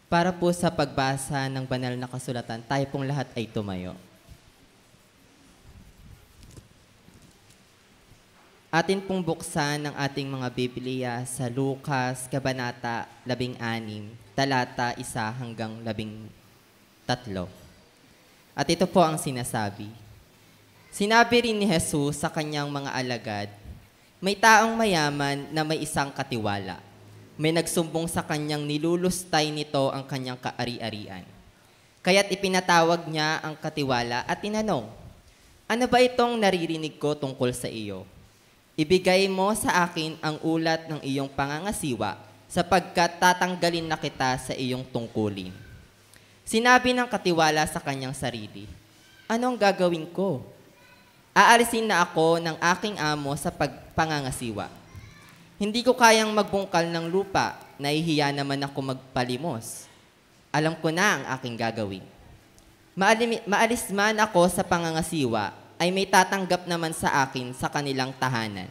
Para po sa pagbasa ng banal na kasulatan, tayo pong lahat ay tumayo. Atin pong buksan ang ating mga Biblia sa Lucas, Kabanata 16, talata 1 hanggang 13. At ito po ang sinasabi. Sinabi rin ni Jesus sa kanyang mga alagad, may taong mayaman na may isang katiwala. May nagsumbong sa kanyang nilulustay nito ang kanyang kaari-arian. Kaya't ipinatawag niya ang katiwala at tinanong, ano ba itong naririnig ko tungkol sa iyo? Ibigay mo sa akin ang ulat ng iyong pangangasiwa sapagkat tatanggalin na kita sa iyong tungkulin. Sinabi ng katiwala sa kanyang sarili, anong gagawin ko? Aalisin na ako ng aking amo sa pangangasiwa. Hindi ko kayang magbungkal ng lupa, nahihiya naman ako magpalimos. Alam ko na ang aking gagawin. Maalis man ako sa pangangasiwa, ay may tatanggap naman sa akin sa kanilang tahanan.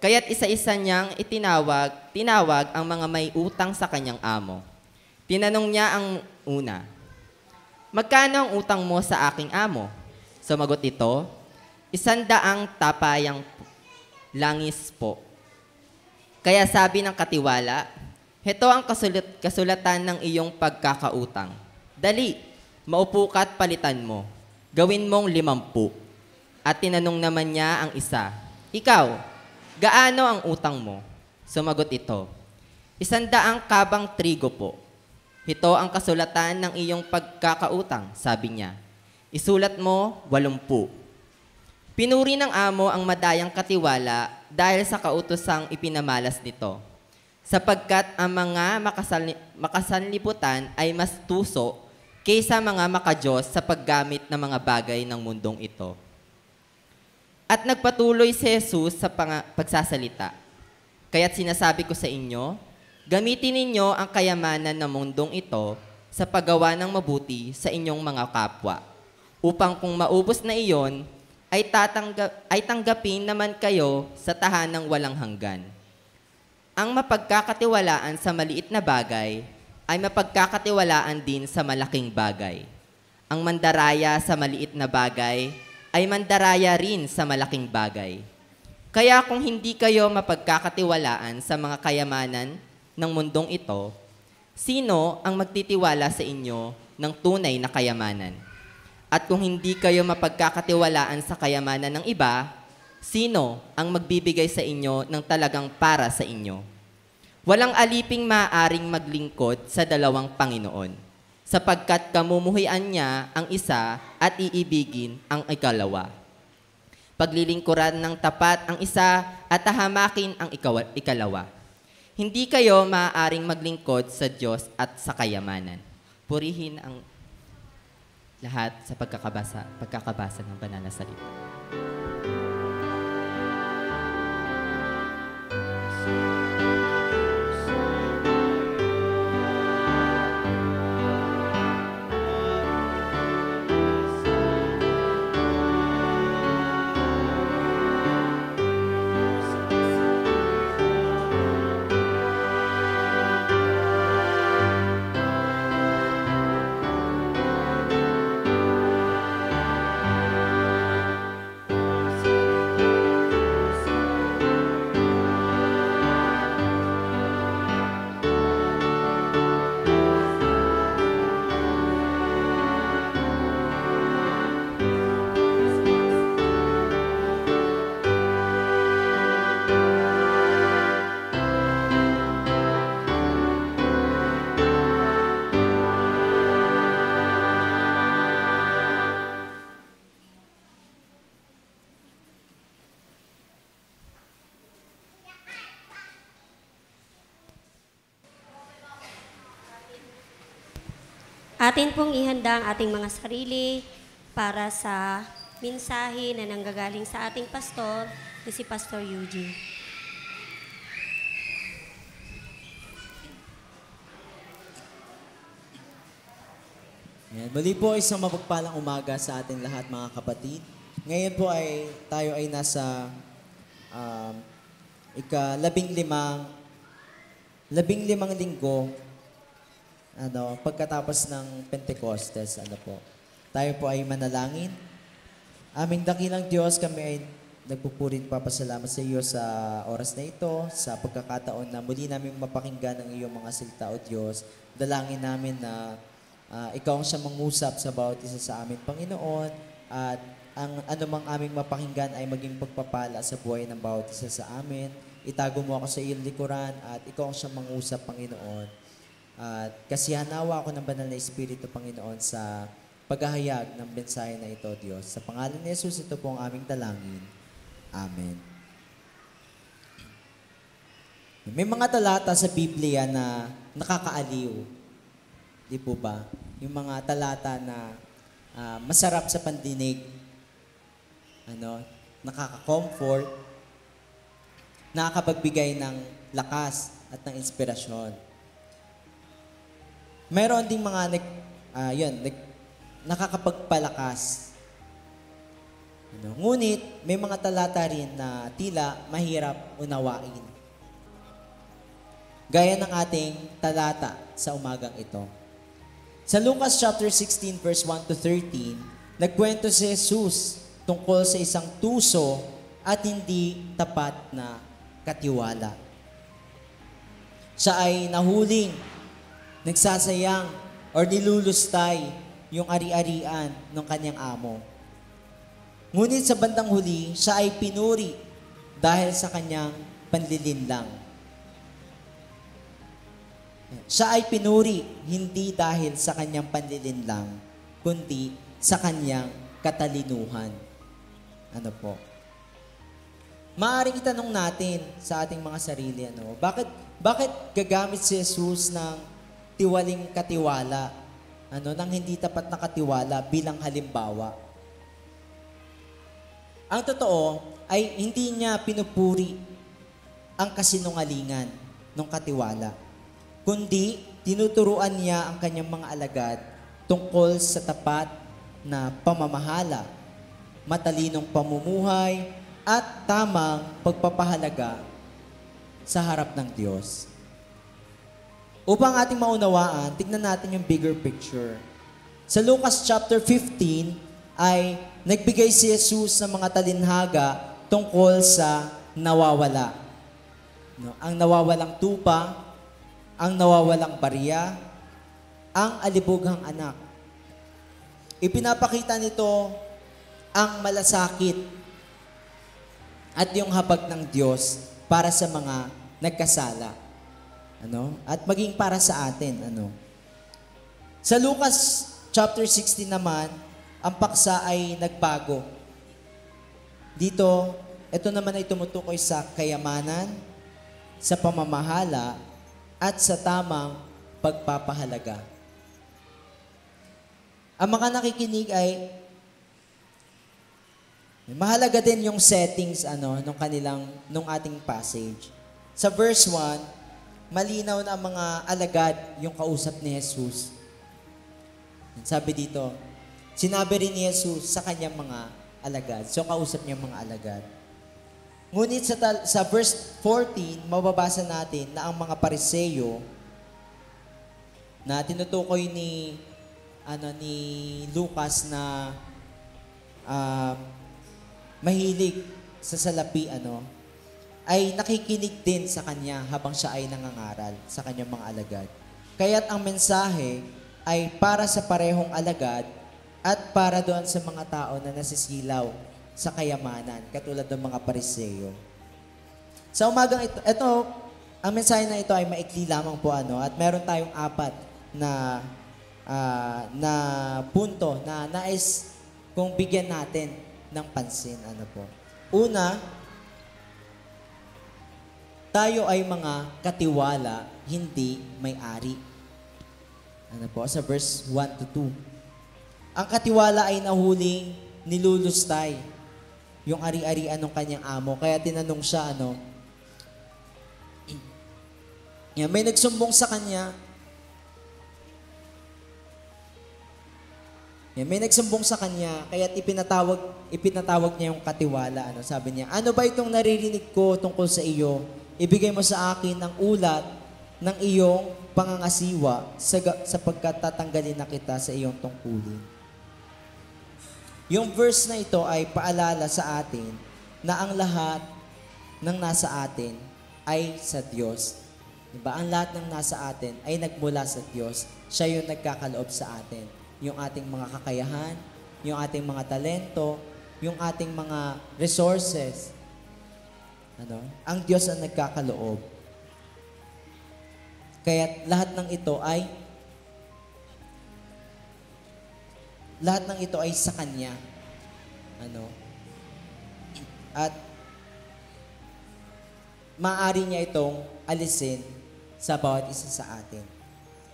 Kaya't isa-isa niyang tinawag ang mga may utang sa kanyang amo. Tinanong niya ang una, magkano ang utang mo sa aking amo? Sumagot ito, 100 tapayang langis po. Kaya sabi ng katiwala, heto ang kasulatan ng iyong pagkakautang. Dali, maupo ka at palitan mo. Gawin mong 50. At tinanong naman niya ang isa, ikaw, gaano ang utang mo? Sumagot ito, 100 kabang trigo po. Ito ang kasulatan ng iyong pagkakautang, sabi niya. Isulat mo 80. Pinuri ng amo ang madayang katiwala dahil sa kautosang ipinamalas nito, sapagkat ang mga makasanlibutan ay mas tuso kaysa mga makadiyos sa paggamit ng mga bagay ng mundong ito. At nagpatuloy si Jesus sa pagsasalita. Kaya't sinasabi ko sa inyo, gamitin ninyo ang kayamanan ng mundong ito sa paggawa ng mabuti sa inyong mga kapwa, upang kung maubos na iyon, ay tanggapin naman kayo sa tahanang walang hanggan. Ang mapagkakatiwalaan sa maliit na bagay ay mapagkakatiwalaan din sa malaking bagay. Ang mandaraya sa maliit na bagay ay mandaraya rin sa malaking bagay. Kaya kung hindi kayo mapagkakatiwalaan sa mga kayamanan ng mundong ito, sino ang magtitiwala sa inyo ng tunay na kayamanan? At kung hindi kayo mapagkakatiwalaan sa kayamanan ng iba, sino ang magbibigay sa inyo ng talagang para sa inyo? Walang aliping maaaring maglingkod sa dalawang Panginoon, sapagkat kamumuhian niya ang isa at iibigin ang ikalawa. Paglilingkuran ng tapat ang isa at tahamakin ang ikalawa. Hindi kayo maaaring maglingkod sa Diyos at sa kayamanan. Purihin ang lahat sa pagkakabasa ng banal na salita. Atin pong ihanda ang ating mga sarili para sa mensahe na nanggagaling sa ating pastor, na si Pastor Eugene. Yan. Muli po isang mapagpalang umaga sa ating lahat mga kapatid. Ngayon po ay tayo ay nasa labing limang linggo pagkatapos ng Pentecostes, tayo po ay manalangin. Aming dakilang Diyos, kami ay nagpupurin papasalamat sa iyo sa oras na ito, sa pagkakataon na muli namin mapakinggan ang iyong mga salita, O Diyos. Dalangin namin na ikaw ang siyang mangusap sa bawat isa sa amin, Panginoon, at ang anumang aming mapakinggan ay maging pagpapala sa buhay ng bawat isa sa amin. Itago mo ako sa iyong likuran at ikaw ang siyang mangusap, Panginoon. At kasihanawa ako ng banal na Espiritu, Panginoon, sa paghahayag ng mensahe na ito, Diyos. Sa pangalan ni Jesus, ito po ang aming dalangin. Amen. May mga talata sa Biblia na nakakaaliw. Di po ba? Yung mga talata na masarap sa pandinig, nakaka-comfort, nakakapagbigay ng lakas at ng inspirasyon. Meron ding mga nakakapagpalakas. Ngunit, may mga talata rin na tila mahirap unawain. Gaya ng ating talata sa umagang ito. Sa Lucas chapter 16 verse 1 to 13, nagkwento si Jesus tungkol sa isang tuso at hindi tapat na katiwala. Siya ay nahuling, nagsasayang, or nilulustay yung ari-arian ng kanyang amo. Ngunit sa bandang huli, siya ay pinuri dahil sa kanyang panlilinlang. Siya ay pinuri hindi dahil sa kanyang panlilinlang, kundi sa kanyang katalinuhan. Maaaring itanong natin sa ating mga sarili, bakit gagamit si Jesus ng tiwaling katiwala, ng hindi tapat na katiwala bilang halimbawa? Ang totoo ay hindi niya pinupuri ang kasinungalingan ng katiwala, kundi tinuturuan niya ang kanyang mga alagad tungkol sa tapat na pamamahala, matalinong pamumuhay, at tamang pagpapahalaga sa harap ng Diyos. Upang ating maunawaan, tignan natin yung bigger picture. Sa Lucas chapter 15 ay nagbigay si Jesus ng mga talinhaga tungkol sa nawawala. Ang nawawalang tupa, ang nawawalang barya, ang alibughang anak. Ipinapakita nito ang malasakit at yung habag ng Diyos para sa mga nagkasala. At maging para sa atin. Sa Lucas chapter 16 naman, ang paksa ay nagbago. Dito, ito naman ay tumutukoy sa kayamanan, sa pamamahala, at sa tamang pagpapahalaga. Ang mga nakikinig ay mahalaga din yung settings nung ating passage. Sa verse 1, malinaw na ang mga alagad yung kausap ni Jesus. Sabi dito, sinabi rin ni Jesus sa kanyang mga alagad. So kausap niya mga alagad. Ngunit sa verse 14, mababasa natin na ang mga Pariseyo na tinutukoy ni Lucas na mahilig sa salapi, ay nakikinig din sa kanya habang siya ay nangangaral sa kanyang mga alagad. Kaya't ang mensahe ay para sa parehong alagad at para doon sa mga tao na nasisilaw sa kayamanan, katulad ng mga Pariseyo. Sa umagang ito, ang mensahe na ito ay maikli lamang po, at meron tayong 4 na punto na nais kung bigyan natin ng pansin. Una, tayo ay mga katiwala, hindi may-ari. Sa verse 1 to 2. Ang katiwala ay nahuling nilulustay yung ari-arian ng kanyang amo. Kaya tinanong siya, may nagsumbong sa kanya. May nagsumbong sa kanya, kaya ipinatawag niya yung katiwala. Sabi niya, ano ba itong naririnig ko tungkol sa iyo? Ibigay mo sa akin ang ulat ng iyong pangangasiwa sapagkat tatanggalin na kita sa iyong tungkulin. Yung verse na ito ay paalala sa atin na ang lahat ng nasa atin ay sa Diyos. Diba? Ang lahat ng nasa atin ay nagmula sa Diyos. Siya yung nagkakaloob sa atin. Yung ating mga kakayahan, yung ating mga talento, yung ating mga resources. Ang Diyos ang nagkakaloob. Kaya lahat ng ito ay sa Kanya. At maaari niya itong alisin sa bawat isa sa atin.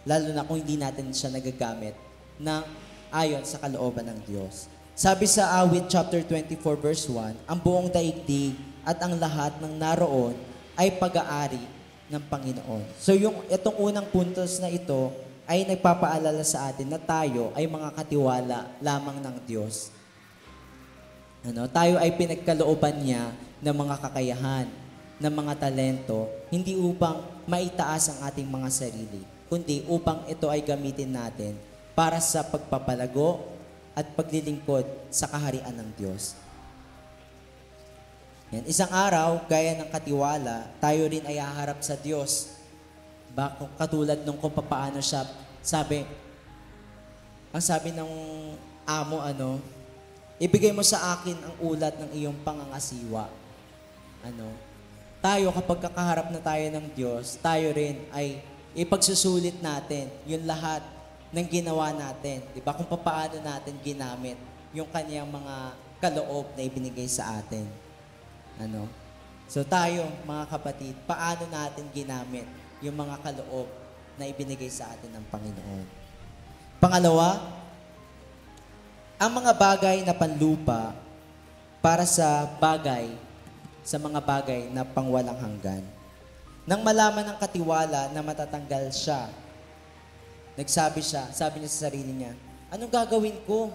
Lalo na kung hindi natin siya nagagamit na ayon sa kalooban ng Diyos. Sabi sa Awit chapter 24 verse 1, ang buong daigdig at ang lahat ng naroon ay pag-aari ng Panginoon. So itong unang puntos na ito ay nagpapaalala sa atin na tayo ay mga katiwala lamang ng Diyos. Tayo ay pinagkalooban niya ng mga kakayahan, ng mga talento, hindi upang maitaas ang ating mga sarili, kundi upang ito ay gamitin natin para sa pagpapalago at paglilingkod sa kaharian ng Diyos. Yan. Isang araw, gaya ng katiwala, tayo rin ay haharap sa Diyos. Katulad nung kung paano siya, ang sabi ng amo, ibigay mo sa akin ang ulat ng iyong pangangasiwa. Tayo, kapag kakaharap na tayo ng Diyos, tayo rin ay ipagsusulit natin yung lahat ng ginawa natin. Diba? Kung paano natin ginamit yung kanyang mga kaloob na ibinigay sa atin. So tayo, mga kapatid, paano natin ginamit yung mga kaloob na ibinigay sa atin ng Panginoon? Pangalawa, ang mga bagay na panlupa para sa mga bagay na pangwalang hanggan. Nang malaman ng katiwala na matatanggal siya, sabi niya sa sarili niya, anong gagawin ko?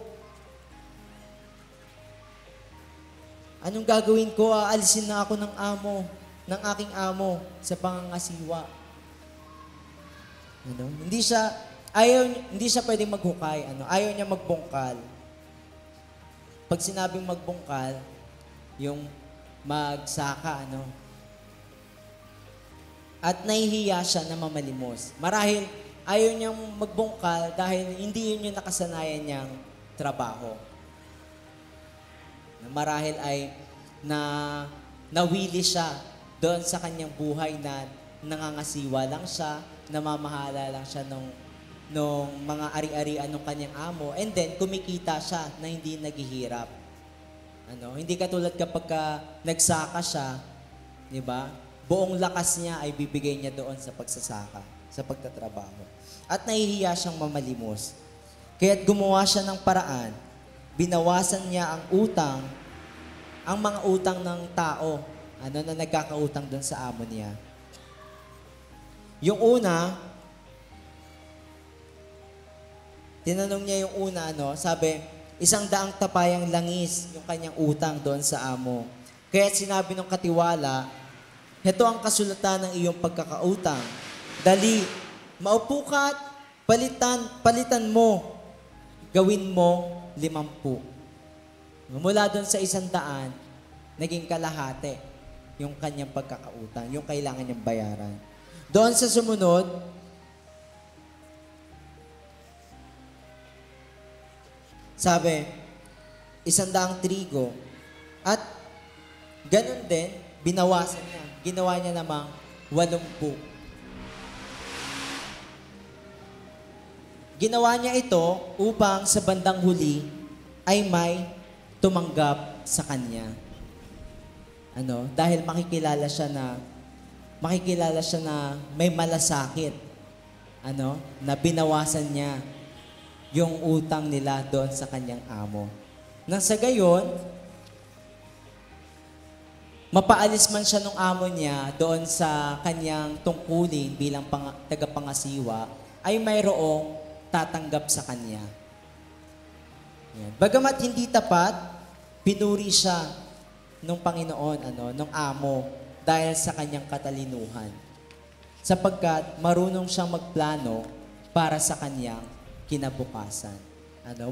Anong gagawin ko? Aalisin na ako ng aking amo sa pangangasiwa. Hindi siya pwedeng maghukay. Ayaw niya magbungkal. Pag sinabing magbungkal, yung magsaka, At nahihiya siya na mamalimos. Marahil, ayaw niyang magbungkal dahil hindi yun yung nakasanayan niyang trabaho. Marahil ay nawili siya doon sa kanyang buhay na nangangasiwa lang siya, namamahala lang siya nung mga ari-arian ng kanyang amo, and then kumikita siya na hindi naghihirap. Hindi katulad kapag nagsaka siya, di ba? Buong lakas niya ay bibigay niya doon sa pagsasaka, sa pagtatrabaho. At nahihiya siyang mamalimos. Kaya't gumawa siya ng paraan, binawasan niya ang mga utang ng tao, na nagkakautang doon sa amo niya. Yung una, tinanong niya yung una, sabi, 100 tapayang langis yung kanyang utang doon sa amo. Kaya sinabi ng katiwala, heto ang kasulatan ng iyong pagkakautang. Dali, maupo ka at palitan mo, gawin mo 50. Mula doon sa 100, naging kalahati yung kanyang pagkakautang, yung kailangan niyang bayaran. Doon sa sumunod, sabi, 100 trigo. At ganun din, binawasan niya. Ginawa niya namang 80. Ginawa niya ito upang sa bandang huli ay may tumanggap sa kanya. Dahil makikilala siya na may malasakit. Na binawasan niya yung utang nila doon sa kanyang amo. Nang sa gayon, mapaalis man siya ng amo niya doon sa kanyang tungkulin bilang tagapangasiwa, ay mayroong tatanggap sa kanya. Yan. Bagamat hindi tapat, pinuri siya ng Panginoon, ng amo, dahil sa kanyang katalinuhan. sapagkat marunong siyang magplano para sa kanyang kinabukasan.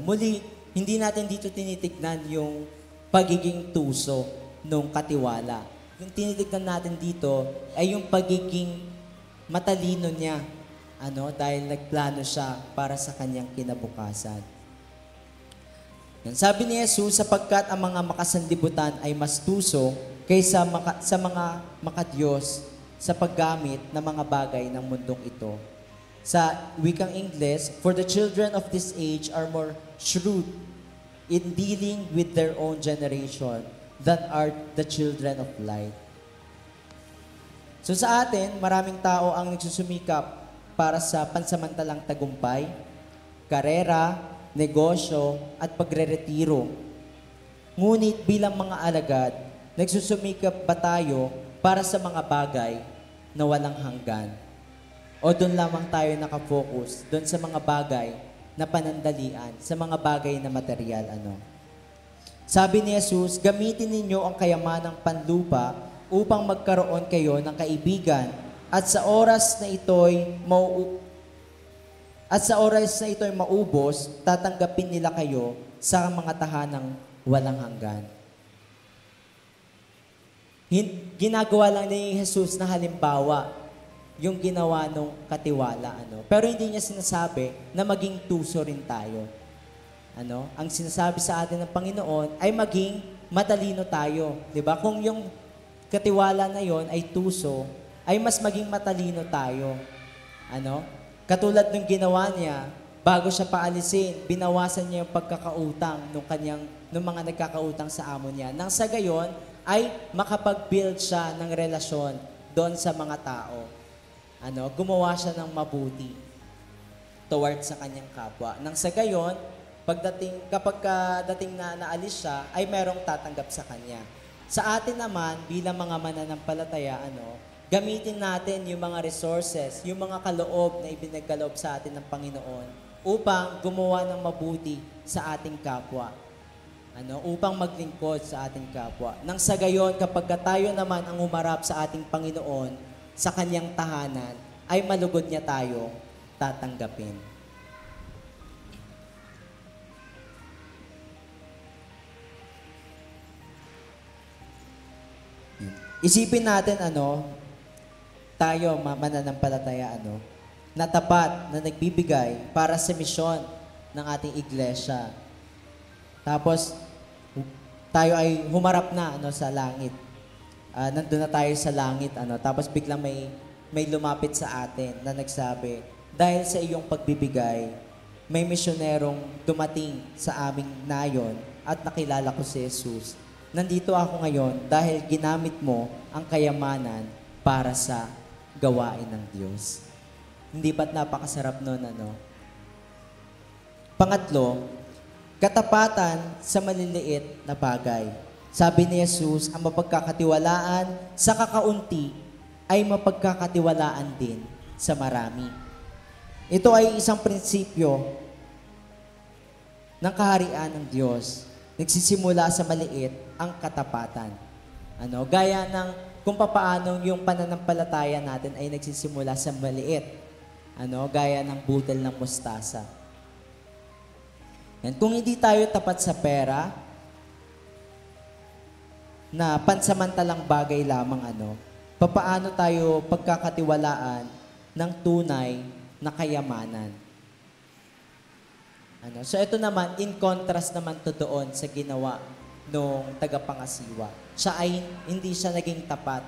Muli, hindi natin dito tinitignan yung pagiging tuso nung katiwala. Yung tinitignan natin dito ay yung pagiging matalino niya, dahil nagplano siya para sa kanyang kinabukasan. Yan, sabi ni Jesus, sapagkat ang mga makasanlibutan ay mas tuso kaysa sa mga makadiyos sa paggamit ng mga bagay ng mundong ito. Sa wikang Ingles, for the children of this age are more shrewd in dealing with their own generation than are the children of light. So sa atin, maraming tao ang nagsusumikap para sa pansamantalang tagumpay, karera, negosyo, at pagreretiro. Ngunit bilang mga alagad, nagsusumikap ba tayo para sa mga bagay na walang hanggan? O doon lamang tayo nakafocus, doon sa mga bagay na panandalian, sa mga bagay na material, Sabi ni Jesus, gamitin ninyo ang kayamanang panlupa upang magkaroon kayo ng kaibigan at sa oras na ito'y maubos, tatanggapin nila kayo sa mga tahanang walang hanggan. Ginagawa lang ni Jesus na halimbawa yung ginawa nung katiwala. Pero hindi niya sinasabi na maging tuso rin tayo. Ang sinasabi sa atin ng Panginoon ay maging matalino tayo. Diba? Kung yung katiwala na yon ay tuso, ay mas maging matalino tayo. Katulad ng ginawa niya, bago siya paalisin, binawasan niya yung pagkakautang nung mga nagkakautang sa amo niya. Nang sa gayon, ay makapag-build siya ng relasyon doon sa mga tao. Gumawa siya ng mabuti towards sa kanyang kapwa. Nang sa gayon, kapag dating na naalis siya, ay merong tatanggap sa kanya. Sa atin naman, bilang mga mananampalataya, gamitin natin yung mga resources, yung mga kaloob na ibinagkaloob sa atin ng Panginoon upang gumawa ng mabuti sa ating kapwa. Upang maglingkod sa ating kapwa. Nang sa gayon, kapag tayo naman ang umarap sa ating Panginoon, sa kanyang tahanan, ay malugod niya tayo tatanggapin. Isipin natin, tayo, mananampalataya, na tapat, na nagbibigay para sa misyon ng ating iglesia. Tapos, tayo ay humarap na sa langit. Nandun na tayo sa langit, tapos biglang may lumapit sa atin na nagsabi, dahil sa iyong pagbibigay, may misyonerong dumating sa aming nayon at nakilala ko si Jesus. Nandito ako ngayon dahil ginamit mo ang kayamanan para sa gawain ng Diyos. Hindi ba't napakasarap nun, Pangatlo, katapatan sa maliliit na bagay. Sabi ni Jesus, ang mapagkakatiwalaan sa kakaunti ay mapagkakatiwalaan din sa marami. Ito ay isang prinsipyo ng kaharian ng Diyos. Nagsisimula sa maliit ang katapatan. Gaya ng kung papaano yung pananampalataya natin ay nagsisimula sa maliit. Gaya ng butil ng mustasa. Yan. Kung hindi tayo tapat sa pera, na pansamantalang bagay lamang, papaano tayo pagkakatiwalaan ng tunay na kayamanan? So ito naman, in contrast naman to doon sa ginawa nung tagapangasiwa. Siya ay hindi siya naging tapat.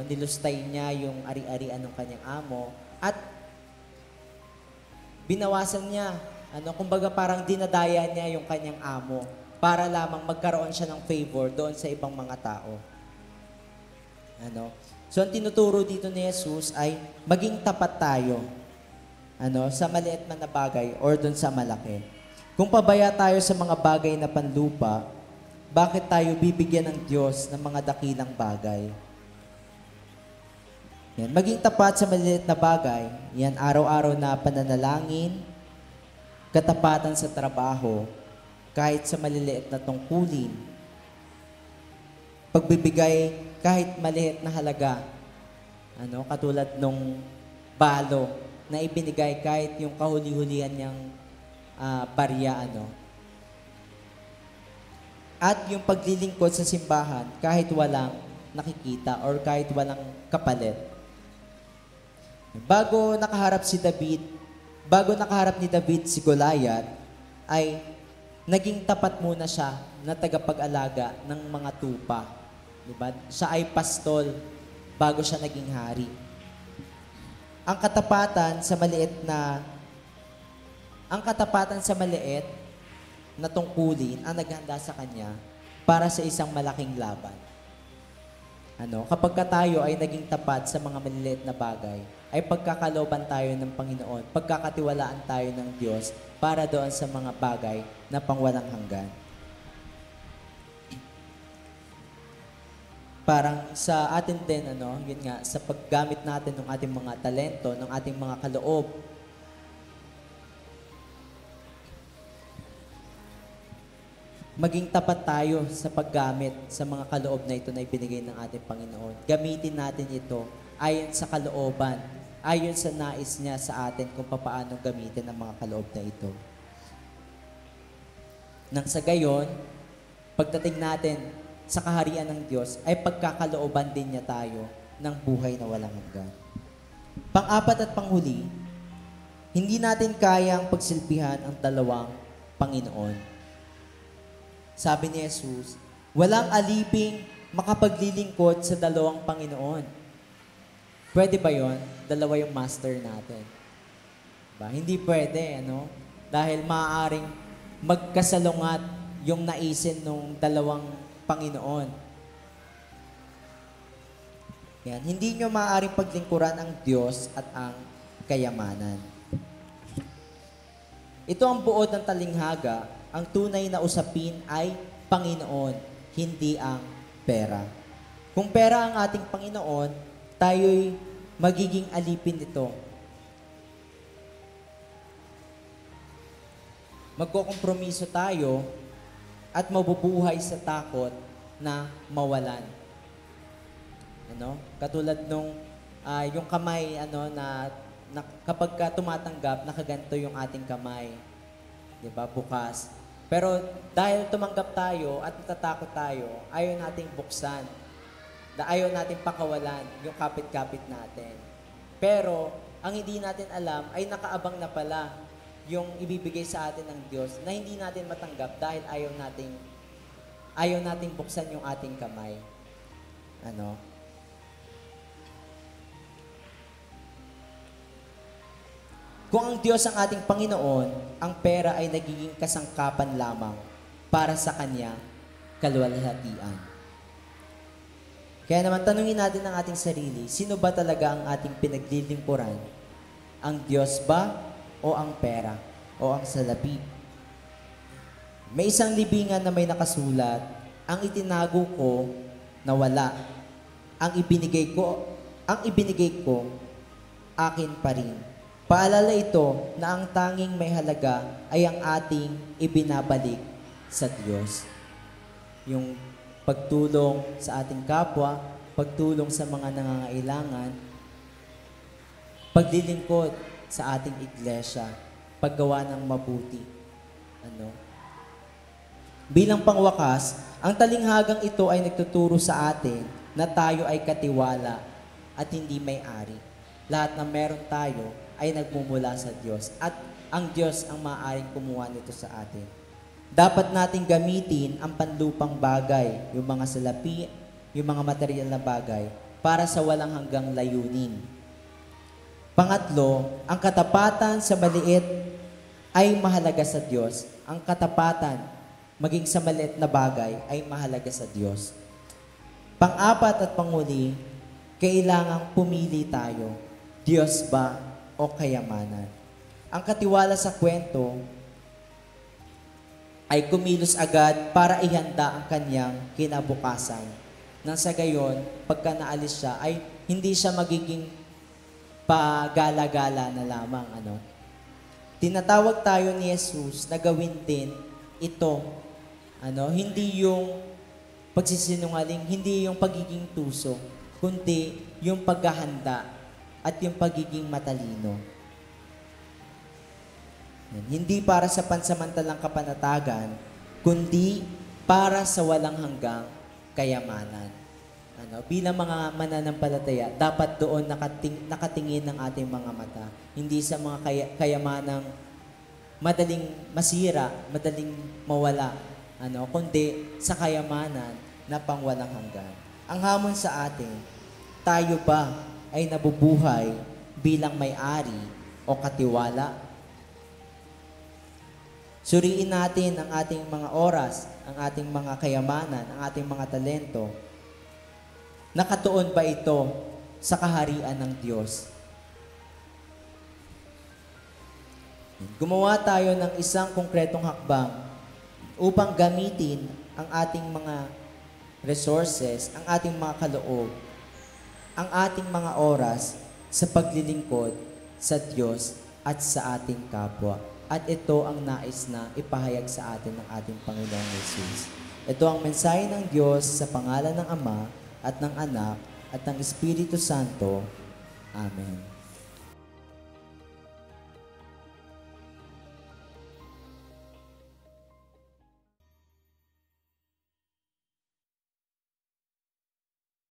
Nilustay niya yung ari-arian ng kanyang amo at binawasan niya. Kumbaga parang dinadaya niya yung kanyang amo para lamang magkaroon siya ng favor doon sa ibang mga tao. So, ang tinuturo dito ni Jesus ay maging tapat tayo sa maliit man na bagay or doon sa malaki. Kung pabaya tayo sa mga bagay na panlupa, bakit tayo bibigyan ng Diyos ng mga dakilang bagay? Yan. Maging tapat sa maliit na bagay, yan araw-araw na pananalangin, katapatan sa trabaho, kahit sa maliliit na tungkulin, pagbibigay kahit maliit na halaga, Katulad nung balo na ibinigay kahit yung kahuli-hulihan niyang barya, At yung paglilingkod sa simbahan kahit walang nakikita or kahit walang kapalit. Bago nakaharap ni David si Goliath, ay naging tapat muna siya na tagapag-alaga ng mga tupa. Diba? Siya ay pastol bago siya naging hari. Ang katapatan sa maliit na tungkulin ang naghanda sa kanya para sa isang malaking laban. Kapag tayo ay naging tapat sa mga maliliit na bagay, ay pagkakalooban tayo ng Panginoon, pagkakatiwalaan tayo ng Diyos para doon sa mga bagay na pangwalang hanggan. Parang sa atin din, yun nga, sa paggamit natin ng ating mga talento, ng ating mga kaloob, maging tapat tayo sa paggamit sa mga kaloob na ito na ibinigay ng ating Panginoon. Gamitin natin ito ayon sa kalooban, ayon sa nais niya sa atin kung paano gamitin ang mga kaloob na ito. Nang sa gayon, pagdating natin sa kaharian ng Diyos, ay pagkakalooban din niya tayo ng buhay na walang hanggan. Pang-apat at panghuli, hindi natin kayang pagsilbihan ang dalawang Panginoon. Sabi ni Jesus, walang aliping makapaglilingkod sa dalawang Panginoon. Pwede ba yon? Dalawa yung master natin. Diba? Hindi pwede, Dahil maaaring magkasalungat yung naisin ng dalawang Panginoon. Yan. Hindi nyo maaaring paglingkuran ang Diyos at ang kayamanan. Ito ang buod ng talinghaga. Ang tunay na usapin ay Panginoon, hindi ang pera. Kung pera ang ating Panginoon, tayo'y magiging alipin nito. Magkokompromiso tayo at mabubuhay sa takot na mawalan. Katulad nung yung kamay na kapag ka tumatanggap, nakaganto yung ating kamay. 'Di ba? Bukas. Pero dahil tumanggap tayo at natatakot tayo, ayaw nating buksan. Ayaw nating pakawalan yung kapit-kapit natin. Pero ang hindi natin alam ay nakaabang na pala yung ibibigay sa atin ng Diyos na hindi natin matanggap dahil ayaw nating buksan yung ating kamay. Kung ang Diyos ang ating Panginoon, ang pera ay nagiging kasangkapan lamang para sa Kanya kaluwalhatian. Kaya naman tanungin natin ang ating sarili, sino ba talaga ang ating pinaglilingkuran? Ang Diyos ba o ang pera o ang salapi? May isang libingan na may nakasulat, ang itinago ko na wala. Ang ibinigay ko, akin pa rin. Paalala ito na ang tanging may halaga ay ang ating ibinabalik sa Diyos. Yung pagtulong sa ating kapwa, pagtulong sa mga nangangailangan, paglilingkod sa ating iglesia, paggawa ng mabuti. Bilang pangwakas, ang talinghagang ito ay nagtuturo sa atin na tayo ay katiwala at hindi may-ari. Lahat na meron tayo ay nagmumula sa Diyos at ang Diyos ang maaaring kumuha nito sa atin. Dapat nating gamitin ang panlupang bagay, yung mga salapi, yung mga material na bagay, para sa walang hanggang layunin. Pangatlo, ang katapatan sa maliit ay mahalaga sa Diyos. Ang katapatan, maging sa maliit na bagay, ay mahalaga sa Diyos. Pang-apat at panghuli, kailangang pumili tayo. Diyos ba o kayamanan? Ang katiwala sa kwento ay kumilos agad para ihanda ang kanyang kinabukasan. Nang sa gayon, pagka naalis siya, ay hindi siya magiging pagala-gala na lamang. Tinatawag tayo ni Jesus na gawin din ito. Hindi yung pagsisinungaling, hindi yung pagiging tuso, kundi yung paghahanda at yung pagiging matalino. Hindi para sa pansamantalang kapanatagan, kundi para sa walang hanggang kayamanan. Bilang mga mananampalataya, dapat doon nakatingin ng ating mga mata. Hindi sa mga kayamanang madaling masira, madaling mawala, kundi sa kayamanan na pangwalang hanggan. Ang hamon sa atin, tayo ba ay nabubuhay bilang may-ari o katiwala? Suriin natin ang ating mga oras, ang ating mga kayamanan, ang ating mga talento. Nakatuon ba ito sa kaharian ng Diyos? Gumawa tayo ng isang konkretong hakbang upang gamitin ang ating mga resources, ang ating mga kaloob, ang ating mga oras sa paglilingkod sa Diyos at sa ating kapwa. At ito ang nais na ipahayag sa atin ng ating Panginoong Jesus. Ito ang mensahe ng Diyos sa pangalan ng Ama at ng Anak at ng Espiritu Santo. Amen.